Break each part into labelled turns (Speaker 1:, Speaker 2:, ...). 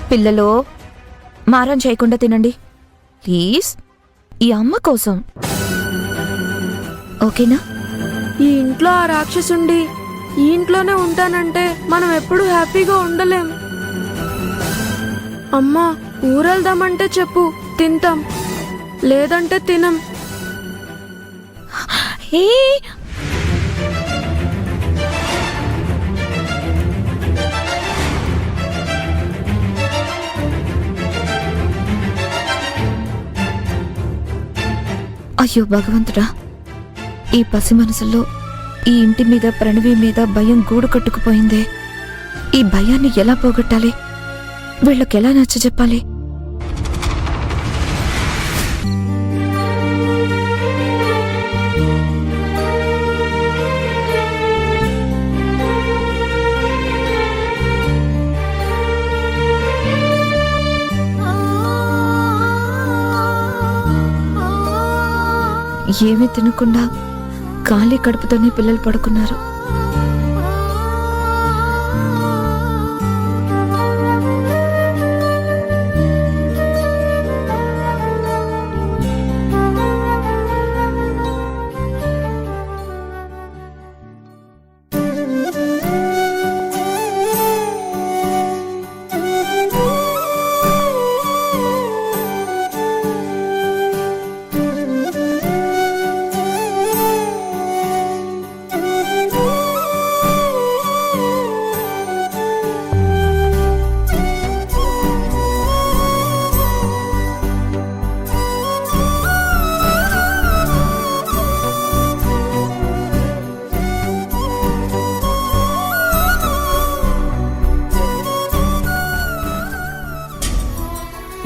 Speaker 1: పిల్లలో మారం చేయకుండా తినండి ప్లీజ్, ఈ అమ్మ కోసం. ఓకేనా?
Speaker 2: ఈ ఇంట్లో ఆ రాక్షసుండి ఈ ఇంట్లోనే ఉంటానంటే మనం ఎప్పుడు హ్యాపీగా ఉండలేం. అమ్మా, ఊరెళ్దామంటే చెప్పు, తింటాం, లేదంటే తినం.
Speaker 1: ఏ అయ్యో భగవంతుడా, ఈ పసి మనసులో ఈ ఇంటి మీద, ప్రణవి మీద భయం గూడు కట్టుకుపోయిందే. ఈ భయాన్ని ఎలా పోగొట్టాలి? వీళ్ళకెలా నచ్చజెప్పాలి? ఏమీ తినకుండా ఖాళీ కడుపుతోనే పిల్లలు పడుకున్నారు.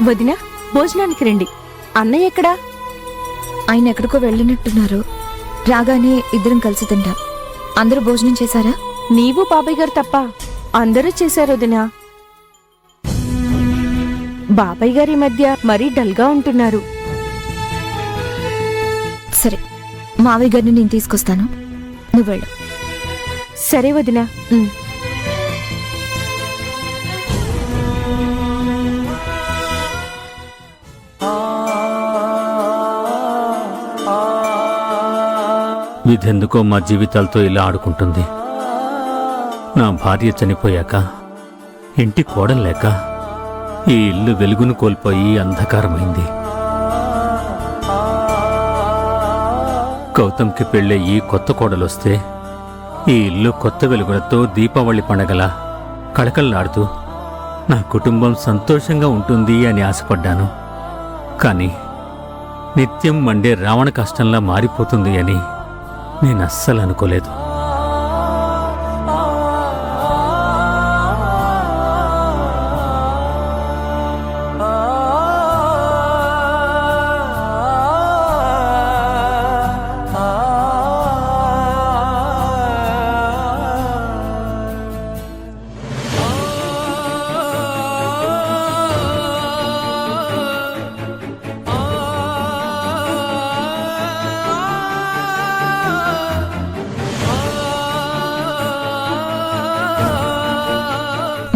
Speaker 3: వదినా, భోజనానికి రండి. అన్నయ్య ఎక్కడా?
Speaker 1: ఆయన ఎక్కడికో వెళ్ళినట్టున్నారు. రాగానే ఇద్దరం కలిసి తింటాం. అందరూ భోజనం చేశారా?
Speaker 3: నీవు బాబాయ్ గారు తప్ప అందరూ చేశారు వదినా. బాబాయ్ గారి మధ్య మరీ డల్గా ఉంటున్నారు.
Speaker 1: సరే, మావయ్య గారిని నేను తీసుకొస్తాను, నువ్వు వెళ్ళు.
Speaker 3: సరే వదినా.
Speaker 4: విధెందుకో మా జీవితాలతో ఇలా ఆడుకుంటుంది. నా భార్య చనిపోయాక, ఇంటి కోడలు లేక ఈ ఇల్లు వెలుగును కోల్పోయి అంధకారమైంది. గౌతమ్కి పెళ్ళయ్యి కొత్త కోడలొస్తే ఈ ఇల్లు కొత్త వెలుగులతో దీపావళి పండగలా కళకళలాడుతూ నా కుటుంబం సంతోషంగా ఉంటుంది అని ఆశపడ్డాను. కానీ నిత్యం మండే రావణ కష్టంలా మారిపోతుంది అని నేను అస్సలు అనుకోలేదు.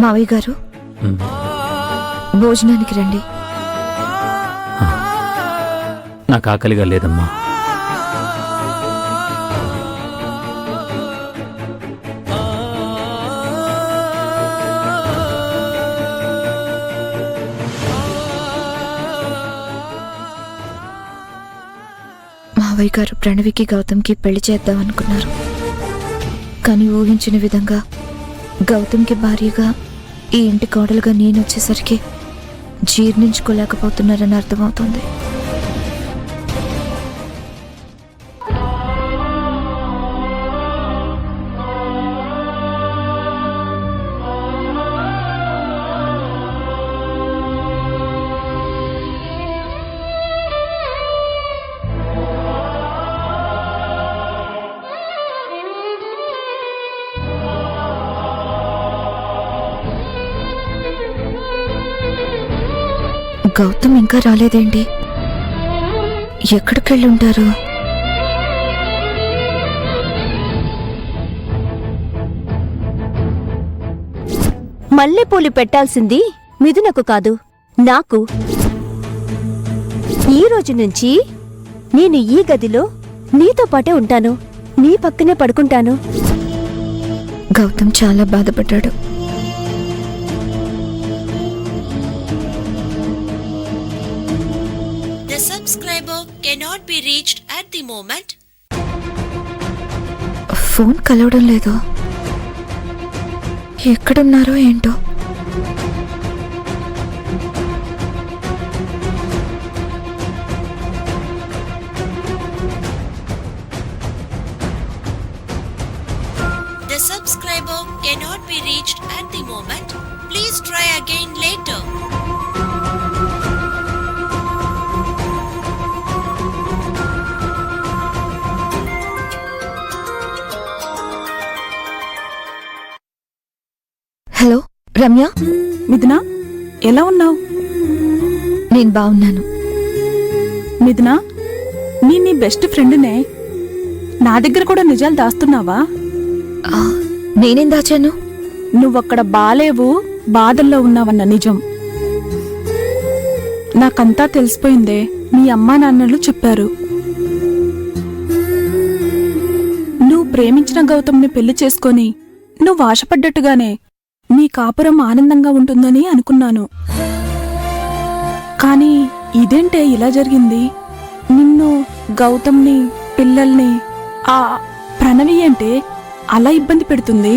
Speaker 1: మావయ్య గారు, భోజనానికి రండి.
Speaker 4: నాకు ఆకలిగా లేదమ్మా.
Speaker 1: మావయ్య గారు ప్రణవికి గౌతమ్కి పెళ్లి చేద్దామనుకున్నారు. కానీ ఊహించిన విధంగా గౌతమ్కి భార్యగా, ఈ ఇంటి కోడలుగా నేను వచ్చేసరికి జీర్ణించుకోలేకపోతున్నారని అర్థమవుతుంది. గౌతమ్ ఇంకా రాలేదేంటి? ఎక్కడికెళ్ళుంటారు?
Speaker 3: మల్లెపూలు పెట్టాల్సింది మిథునకు కాదు, నాకు. ఈ రోజు నుంచి నేను ఈ గదిలో నీతో పాటే ఉంటాను, నీ పక్కనే పడుకుంటాను.
Speaker 1: గౌతమ్ చాలా బాధపడ్డాడు.
Speaker 5: The subscriber cannot be reached at the moment.
Speaker 1: Phone కలవడం లేదు. ఎక్కడున్నారో ఏంటో.
Speaker 5: The subscriber cannot be reached at the moment. Please try again later.
Speaker 1: Hello Ramya,
Speaker 6: Mithuna, ఎలా ఉన్నావు?
Speaker 1: నేను బాగున్నాను.
Speaker 6: మిథునా, నీ బెస్ట్ ఫ్రెండ్నే. నా దగ్గర కూడా నిజాలు దాస్తున్నావా?
Speaker 1: ఆ, నేనేం దాచాను?
Speaker 6: నువ్వక్కడ బాలేవు, బాధల్లో ఉన్నావన్న నిజం నాకంతా తెలిసిపోయిందే. మీ అమ్మా నాన్నలు చెప్పారు. నువ్వు ప్రేమించిన గౌతమ్ని పెళ్లి చేసుకొని నువ్వు ఆశపడ్డట్టుగానే నీ కాపురం ఆనందంగా ఉంటుందని అనుకున్నాను. కానీ ఇదేంటే ఇలా జరిగింది? నిన్ను, గౌతమ్ని, పిల్లల్ని, ఆ ప్రణవి అంటే అలా ఇబ్బంది పెడుతుంది.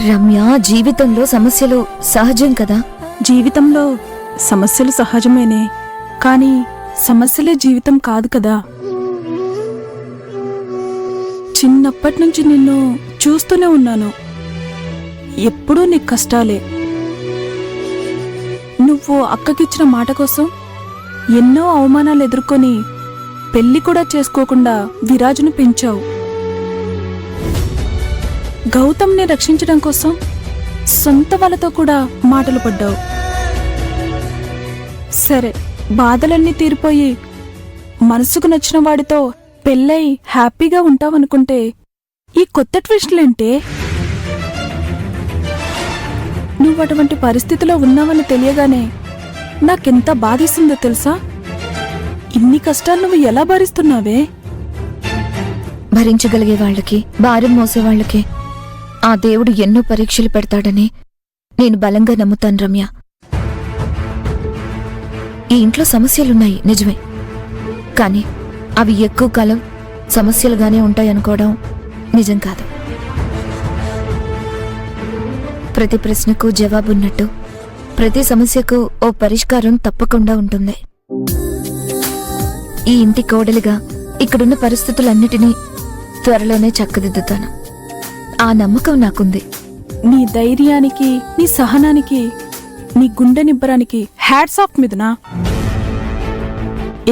Speaker 1: రమ్య, జీవితంలో సమస్యలు సహజం కదా.
Speaker 6: జీవితంలో సమస్యలు సహజమేనే, కానీ సమస్యలే జీవితం కాదు కదా. చిన్నప్పటి నుంచి నిన్ను చూస్తూనే ఉన్నాను. ఎప్పుడూ నీకు కష్టాలే. నువ్వు అక్కకిచ్చిన మాట కోసం ఎన్నో అవమానాలు ఎదుర్కొని పెళ్లి కూడా చేసుకోకుండా విరాజును పెంచావు. గౌతమ్ని రక్షించడం కోసం సొంత వాళ్ళతో కూడా మాటలు పడ్డావు. సరే, బాధలన్నీ తీరిపోయి మనసుకు నచ్చిన వాడితో పెళ్ళై హ్యాపీగా ఉంటావనుకుంటే ఈ కొత్త ట్విస్టులేంటే? నువ్వు అటువంటి పరిస్థితిలో ఉన్నావని తెలియగానే నాకెంత బాధేసిందో తెలుసా? ఇన్ని కష్టాలు నువ్వు ఎలా భరిస్తున్నావే?
Speaker 1: భరించగలిగే వాళ్ళకి, భారం మోసే వాళ్ళకి ఆ దేవుడు ఎన్నో పరీక్షలు పెడతాడని నేను బలంగా నమ్ముతాను రమ్య. ఈ ఇంట్లో సమస్యలున్నాయి నిజమే, కానీ అవి ఎక్కువ కాలం సమస్యలుగానే ఉంటాయనుకోవడం నిజం కాదు. ప్రతి ప్రశ్నకు జవాబున్నట్టు ప్రతి సమస్యకు ఓ పరిష్కారం తప్పకుండా ఉంటుంది. ఈ ఇంటి కోడలిగా ఇక్కడున్న పరిస్థితులన్నిటినీ త్వరలోనే చక్కదిద్దుతాను. ఆ నమ్మకం నాకుంది.
Speaker 6: నీ ధైర్యానికి, నీ సహనానికి, నీ గుండె నిబ్బరానికి హ్యాట్స్ ఆఫ్ మిథునా.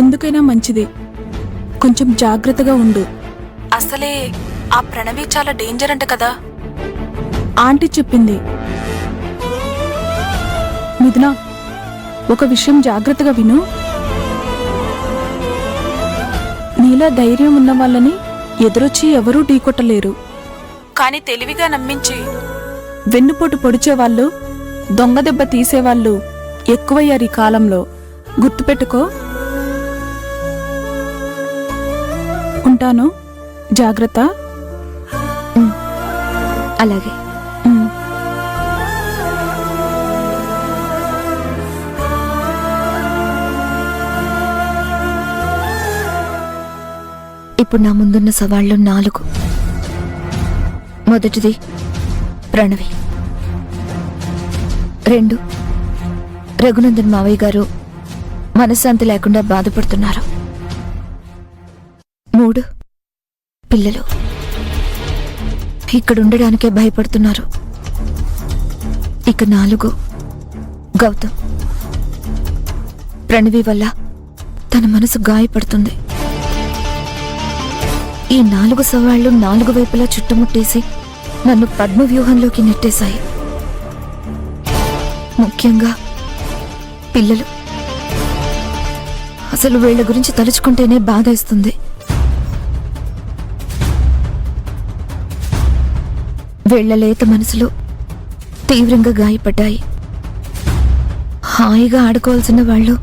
Speaker 6: ఎందుకైనా మంచిది, కొంచెం జాగ్రత్తగా ఉండు. అసలే ఆ ప్రణవి చాలా డేంజర్ అంట కదా, ఆంటీ చెప్పింది. మిథునా, ఒక విషయం జాగ్రత్తగా విను. నీలా ధైర్యం ఉన్న వాళ్ళని ఎదురొచ్చి ఎవరూ ఢీకొట్టలేరు. కాని తెలివిగా నమ్మించి వెన్నుపోటు పొడిచేవాళ్ళు, దొంగ దెబ్బ తీసేవాళ్ళు ఎక్కువయ్యారు ఈ కాలంలో. గుర్తుపెట్టుకో. ఉంటాను, జాగ్రత్త.
Speaker 1: అలాగే. ఇప్పుడు నా ముందున్న సవాళ్లు 4. మొదటిది ప్రణవి. 2, రఘునందన్ మావయ్య గారు మనశ్శాంతి లేకుండా బాధపడుతున్నారు. 3, పిల్లలు ఇక్కడుండడానికే భయపడుతున్నారు. ఇక 4, గౌతమ్. ప్రణవి వల్ల తన మనసు గాయపడుతుంది. ఈ 4 సవాళ్లు 4 వైపులా చుట్టుముట్టేసి నన్ను పద్మవ్యూహంలోకి నెట్టేశాయి. ముఖ్యంగా పిల్లలు. అసలు వీళ్ల గురించి తలుచుకుంటేనే బాధేస్తుంది. వీళ్ల లేత మనసులు తీవ్రంగా గాయపడ్డాయి. హాయిగా ఆడుకోవాల్సిన వాళ్ళు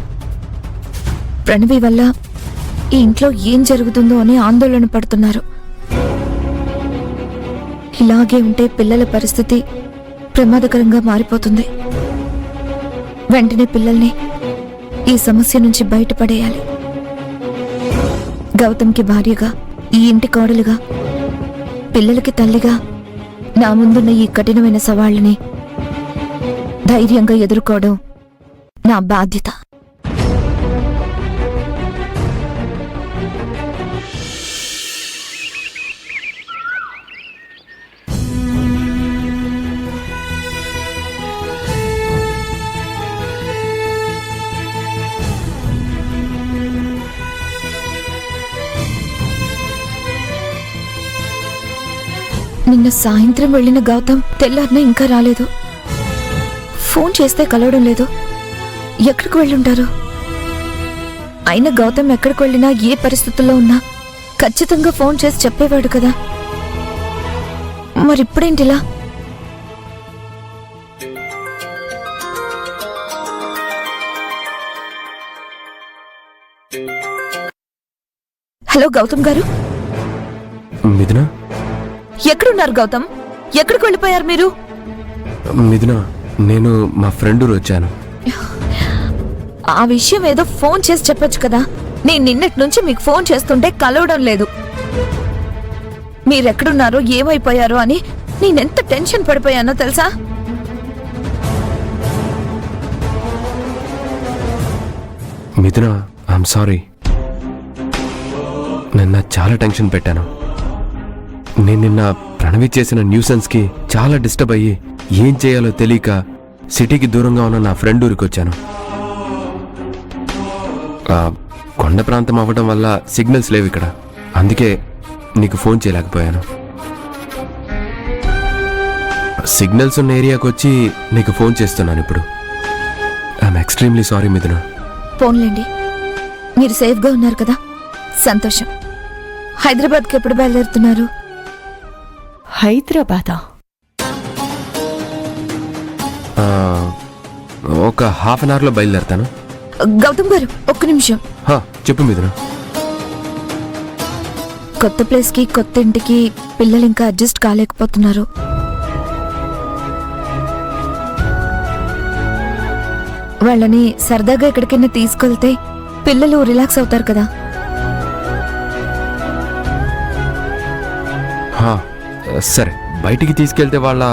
Speaker 1: ప్రణవి వల్ల ఈ ఇంట్లో ఏం జరుగుతుందో అని ఆందోళన పడుతున్నారు. ఇలాగే ఉంటే పిల్లల పరిస్థితి ప్రమాదకరంగా మారిపోతుంది. వెంటనే పిల్లల్ని ఈ సమస్య నుంచి బయటపడేయాలి. గౌతమ్కి భార్యగా, ఈ ఇంటి కోడలుగా, పిల్లలకి తల్లిగా నా ముందున్న ఈ కఠినమైన సవాళ్ళని ధైర్యంగా ఎదుర్కోవడం నా బాధ్యత. నిన్న సాయంత్రం వెళ్ళిన గౌతమ్ తెల్లారిన ఇంకా రాలేదు. ఫోన్ చేస్తే కలవడం లేదు. ఎక్కడికి వెళ్ళుంటారు? అయినా గౌతమ్ ఎక్కడికి వెళ్ళినా, ఏ పరిస్థితుల్లో ఉన్నా ఖచ్చితంగా ఫోన్ చేసి చెప్పేవాడు కదా. మరిప్పుడేంటిలా? హలో గౌతమ్ గారు,
Speaker 7: మిథున,
Speaker 1: ఎక్కడున్నారు గౌతమ్? ఎక్కడికి వెళ్ళిపోయారు మీరు?
Speaker 7: మిథున, నేను మా ఫ్రెండ్ ఊరు వచ్చాను.
Speaker 1: ఆ విషయం ఏదో ఫోన్ చేసి చెప్పొచ్చు కదా. నేను నిన్నటి నుంచి మీకు ఫోన్ చేస్తుంటే కలవడం లేదు. మీరెక్కడున్నారో, ఏమైపోయారో అని నేనెంత టెన్షన్ పడిపోయానో తెలుసా?
Speaker 7: మిథున, ఐఎమ్ సారీ. నిన్న చాలా టెన్షన్ పెట్టాను. నేను నిన్న ప్రణవి చేసిన న్యూసెన్స్కి చాలా డిస్టర్బ్ అయ్యి ఏం చేయాలో తెలియక సిటీకి దూరంగా ఉన్న నా ఫ్రెండ్ ఊరికి వచ్చాను. కొండ ప్రాంతం అవ్వడం వల్ల సిగ్నల్స్ లేవు ఇక్కడ. అందుకే నీకు ఫోన్ చేయలేకపోయాను. సిగ్నల్స్ ఉన్న ఏరియాకి వచ్చి నీకు ఫోన్ చేస్తున్నాను ఇప్పుడు. ఐఎమ్ ఎక్స్ట్రీమ్లీ సారీ మిథున.
Speaker 1: ఫోన్లేండి, మీరు సేఫ్గా ఉన్నారు కదా, సంతోషం. హైదరాబాద్కి ఎప్పుడు బయలుదేరుతున్నారు?
Speaker 3: హైదరాబాదా?
Speaker 7: ఒక హాఫ్ అన్ అవర్లో బయలుదేరుతాను.
Speaker 1: గౌతమ్ గారు, ఒక్క నిమిషం.
Speaker 7: చెప్పు మిథున.
Speaker 1: కొత్త ప్లేస్కి, కొత్త ఇంటికి పిల్లలు ఇంకా అడ్జస్ట్ కాలేకపోతున్నారు. వాళ్ళని సరదాగా ఎక్కడికైనా తీసుకెళ్తే పిల్లలు రిలాక్స్ అవుతారు కదా.
Speaker 7: సరే, బయటికి తీసుకెళ్తే వాళ్ళ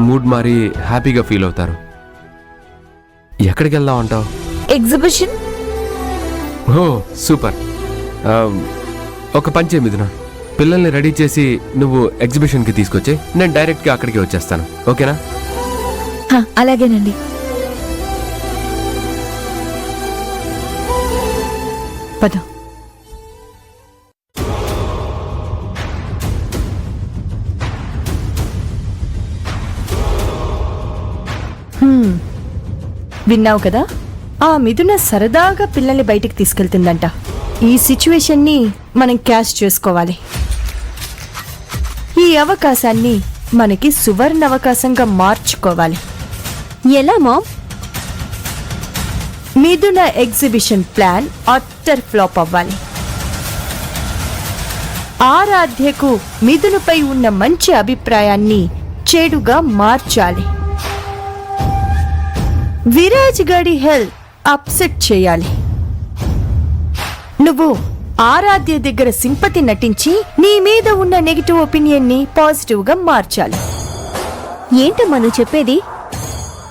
Speaker 7: మూడ్ మారి హ్యాపీగా ఫీల్ అవుతారు. ఎక్కడికి వెళ్దాం అంటావు?
Speaker 1: ఎగ్జిబిషన్.
Speaker 7: ఓ సూపర్. ఒక పని చేయి మిథున, పిల్లల్ని రెడీ చేసి నువ్వు ఎగ్జిబిషన్కి తీసుకొచ్చి నేను డైరెక్ట్గా అక్కడికి వచ్చేస్తాను. ఓకేనా?
Speaker 1: అలాగేనండి.
Speaker 3: పద. విన్నావు కదా, ఆ మిథున సరదాగా పిల్లల్ని బయటికి తీసుకెళ్తుందంట. ఈ సిచ్యువేషన్ని మనం క్యాష్ చేసుకోవాలి. ఈ అవకాశాన్ని మనకి సువర్ణ అవకాశంగా మార్చుకోవాలి. ఎలా మామ్? మిథున ఎగ్జిబిషన్ ప్లాన్ అట్టర్ ఫ్లాప్ అవ్వాలి. ఆరాధ్యకు మిథునపై ఉన్న మంచి అభిప్రాయాన్ని చెడుగా మార్చాలి. విరాజ్ గాడి హెల్త్ అప్సెట్ చేయాలి. నువ్వు ఆరాధ్య దగ్గర సింపతి నటించి నీ మీద ఉన్న నెగిటివ్ ఒపీనియన్ ని పాజిటివ్ గా మార్చాలి. ఏంటమ్మా నువ్వు చెప్పేది?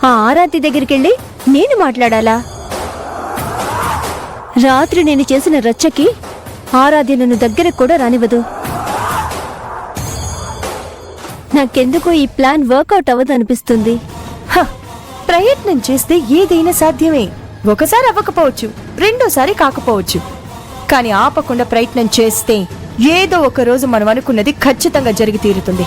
Speaker 3: ఆ ఆరాధ్య దగ్గరికి వెళ్ళి నేను మాట్లాడాలా? రాత్రి నేను చేసిన రచ్చకి ఆరాధ్య నన్ను దగ్గరకు కూడా రానివ్వదు. నాకెందుకో ఈ ప్లాన్ వర్కౌట్ అవ్వదు అనిపిస్తుంది. ప్రయత్నం చేస్తే ఏదైనా సాధ్యమే. ఒకసారి అవ్వకపోవచ్చు, రెండోసారి కాకపోవచ్చు, కానీ ఆపకుండా ప్రయత్నం చేస్తే ఏదో ఒక రోజు మనం అనుకున్నది ఖచ్చితంగా జరిగి తీరుతుంది.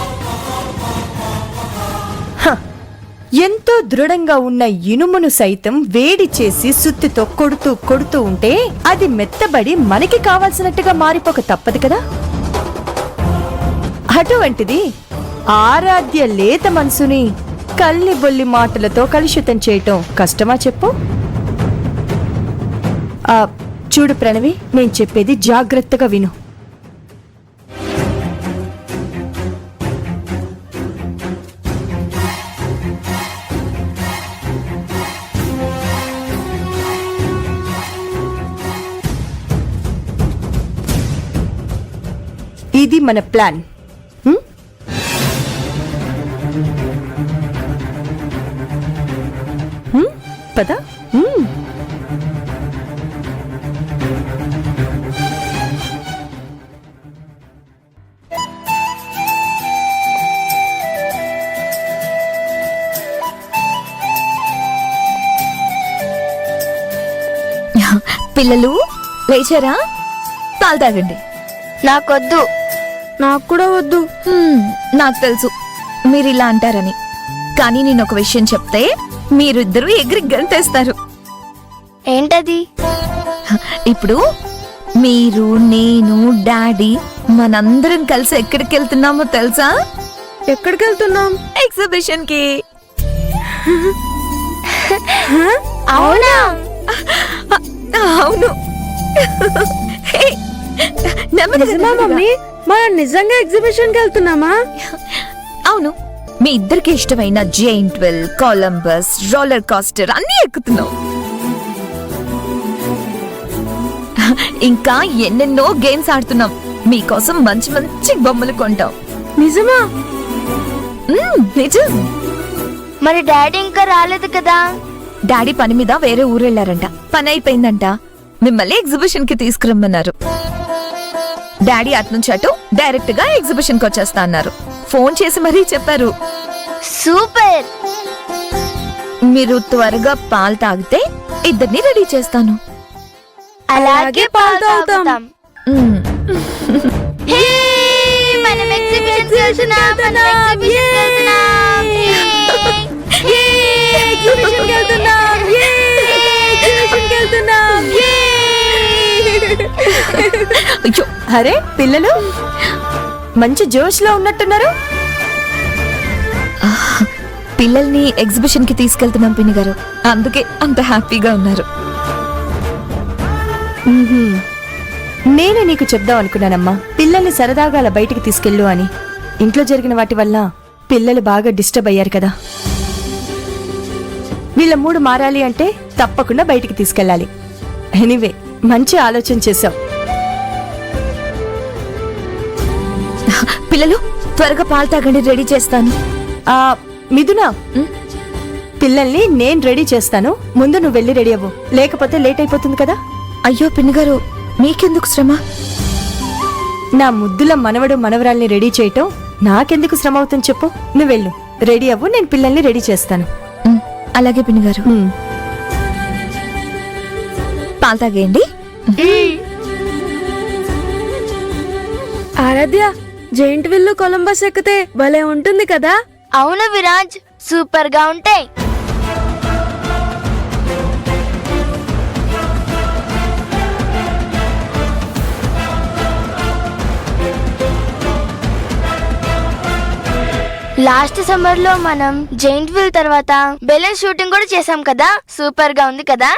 Speaker 3: ఎంతో దృఢంగా ఉన్న ఇనుమును సైతం వేడి చేసి సుత్తితో కొడుతూ కొడుతూ ఉంటే అది మెత్తబడి మనకి కావాల్సినట్టుగా మారిపోక తప్పదు కదా. అటువంటిది ఆరాధ్య లేత మనసుని కల్లి బొల్లి మాటలతో కలుషితం చేయటం కష్టమా చెప్పు? చూడు ప్రణవి, నేను చెప్పేది జాగ్రత్తగా విను. ఇది మన ప్లాన్. హ్మ్? హ్మ్? పద. హ్మ్.
Speaker 1: పిల్లలు లేచారా? పాలు తాగండి.
Speaker 2: నాకొద్దు. నాకు కూడా వద్దు.
Speaker 1: నాకు తెలుసు మీరు ఇలా అంటారని, కానీ నేను ఒక విషయం చెప్తే మీరిద్దరూ ఎగిరి గంతేస్తారు.
Speaker 2: ఏంటది?
Speaker 1: ఇప్పుడు మీరు, నేను, డాడీ మనందరం కలిసి ఎక్కడికి వెళ్తున్నామో తెలుసా?
Speaker 2: ఎక్కడికి వెళ్తున్నాం?
Speaker 1: ఎగ్జిబిషన్ కి.
Speaker 2: అవునా?
Speaker 1: అవును. హే, నెమ్మదిగా,
Speaker 2: నిజమా
Speaker 1: నెమ్మదిగా.
Speaker 2: మమ్మీ? మనం నిజంగా ఎగ్జిబిషన్ కి వెళ్తున్నామా?
Speaker 1: అవును, మీ ఇద్దరికి ఇష్టమైన giant wheel, Columbus, roller coaster అన్నీ ఎక్కుతున్నాం. ఇంకా ఎన్నెన్నో గేమ్స్ ఆడుతున్నాం. మీకోసం మంచి మంచి బొమ్మలు కొంటాం.
Speaker 2: నిజమా?
Speaker 1: నిజం.
Speaker 2: మరి డాడీ ఇంకా రాలేదు కదా?
Speaker 1: డాడీ పని మీద వేరే ఊరెళ్ళారంట. పని అయిపోయిందంట. మిమ్మల్ని ఎగ్జిబిషన్ కి తీసుకురమ్మన్నారు. డాడీ అట్నుంచి అటు డైరెక్ట్ గా ఎగ్జిబిషన్ కి వచ్చేస్తా అన్నారు. ఫోన్ చేసి మరీ చెప్పారు.
Speaker 2: సూపర్.
Speaker 1: మీరు త్వరగా పాలు తాగితే ఇద్దరిని రెడీ చేస్తాను.
Speaker 2: అలాగే పాలు తాగుతాం.
Speaker 1: మ్మ్.
Speaker 2: మనం ఎగ్జిబిషన్ కి వెళ్తున్నాం. మనం ఎగ్జిబిషన్ కి వెళ్తున్నాం. ఎగ్జిబిషన్ కి వెళ్తున్నాం. ఎగ్జిబిషన్ కి వెళ్తున్నాం.
Speaker 1: అయ్యో,
Speaker 3: అరే పిల్లలు, మంచి జోష్ లో ఉన్నట్టున్నారు.
Speaker 1: పిల్లల్ని ఎగ్జిబిషన్ కి తీసుకెళ్తున్నాం పిన్ని గారు, అందుకే అంత హ్యాపీగా ఉన్నారు.
Speaker 3: నేనే నీకు చెప్దాం అనుకున్నానమ్మా, పిల్లల్ని సరదాగా అలా బయటికి తీసుకెళ్ళు అని. ఇంట్లో జరిగిన వాటి వల్ల పిల్లలు బాగా డిస్టర్బ్ అయ్యారు కదా. వీళ్ళ మూడు మారాలి అంటే తప్పకుండా బయటికి తీసుకెళ్ళాలి. ఎనీవే, మంచి ఆలోచన చేశావు.
Speaker 1: పిల్లలు త్వరగా పాలు తాగండి, రెడీ చేస్తాను.
Speaker 3: మిథునా, పిల్లల్ని నేను రెడీ చేస్తాను. ముందు నువ్వు వెళ్ళి రెడీ అవ్వు, లేకపోతే లేట్ అయిపోతుంది కదా.
Speaker 1: అయ్యో పిన్ని గారు, మీకెందుకు శ్రమ?
Speaker 3: నా ముద్దుల మనవడు మనవరాల్ని రెడీ చేయటం నాకెందుకు శ్రమ అవుతుంది చెప్పు. నువ్వు వెళ్ళు, రెడీ అవ్వు, నేను పిల్లల్ని రెడీ చేస్తాను.
Speaker 1: అలాగే పిన్ని గారు. పాలు తాగేయండి.
Speaker 2: ఆరాధ్య, జైంట్ విల్లు కొలంబస్ ఎక్కితే భలే ఉంటుంది కదా?
Speaker 8: అవును విరాజ్, సూపర్ గా ఉంటాయి. లాస్ట్ సమ్మర్ లో మనం జైంట్ వీల్ తర్వాత బెలూన్ షూటింగ్ కూడా చేసాం కదా, సూపర్ గా ఉంది కదా.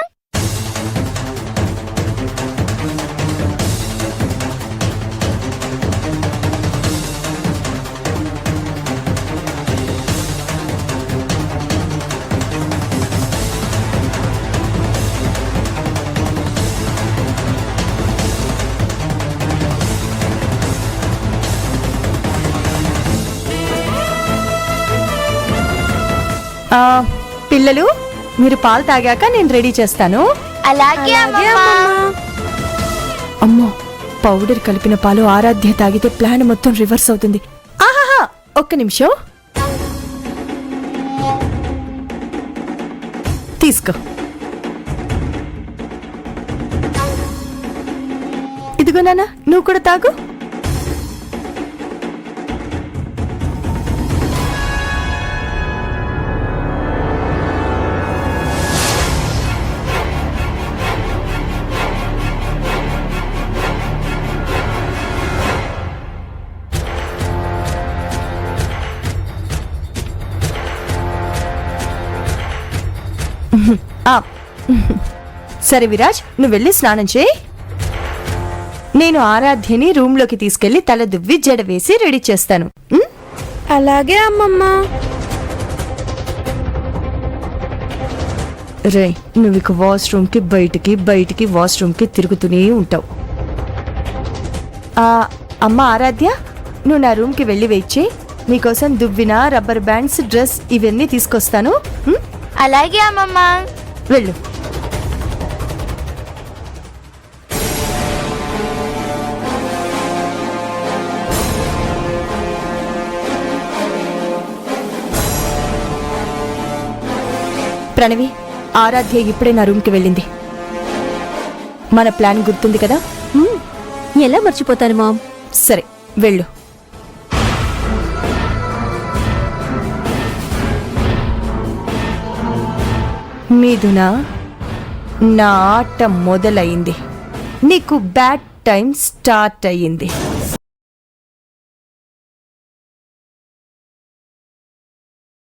Speaker 3: పిల్లలు, మీరు పాలు తాగాక నేను రెడీ చేస్తాను.
Speaker 8: అలాగే అమ్మమ్మా.
Speaker 3: అమ్మో, పౌడర్ కలిపిన పాలు ఆరాధ్య తాగితే ప్లాన్ మొత్తం రివర్స్ అవుతుంది. ఆహాహా, ఒక్క నిమిషం. తీసుకో. ఇదిగో నాన్న, నువ్వు కూడా తాగు. సరే విరాజ్, నువ్వు వెళ్ళి స్నానం చేయి. నేను ఆరాధ్యని రూమ్లోకి తీసుకెళ్లి తల దువ్వి జడ వేసి రెడీ చేస్తాను. ఉమ్?
Speaker 2: అలాగే అమ్మమ్మ.
Speaker 3: రే, నువ్వు ఇక వాష్రూమ్కి బయటికి వాష్రూమ్కి తిరుగుతూనే ఉంటావు. అమ్మ ఆరాధ్య, నువ్వు నా రూమ్కి వెళ్ళి వెయిట్ చేయి. నీకోసం దువ్విన రబ్బర్ బ్యాండ్స్, డ్రెస్ ఇవన్నీ తీసుకొస్తాను. ఉమ్?
Speaker 8: అలాగే అమ్మమ్మ.
Speaker 3: వెళ్ళు. ప్రణవి, ఆరాధ్య ఇప్పుడే నా రూమ్కి వెళ్ళింది. మన ప్లాన్ గుర్తుంది కదా?
Speaker 1: ఎలా మర్చిపోతాను మామ్.
Speaker 3: సరే, వెళ్ళు. మీదున నా ఆట మొదలైంది. నీకు బ్యాడ్ టైం స్టార్ట్ అయ్యింది.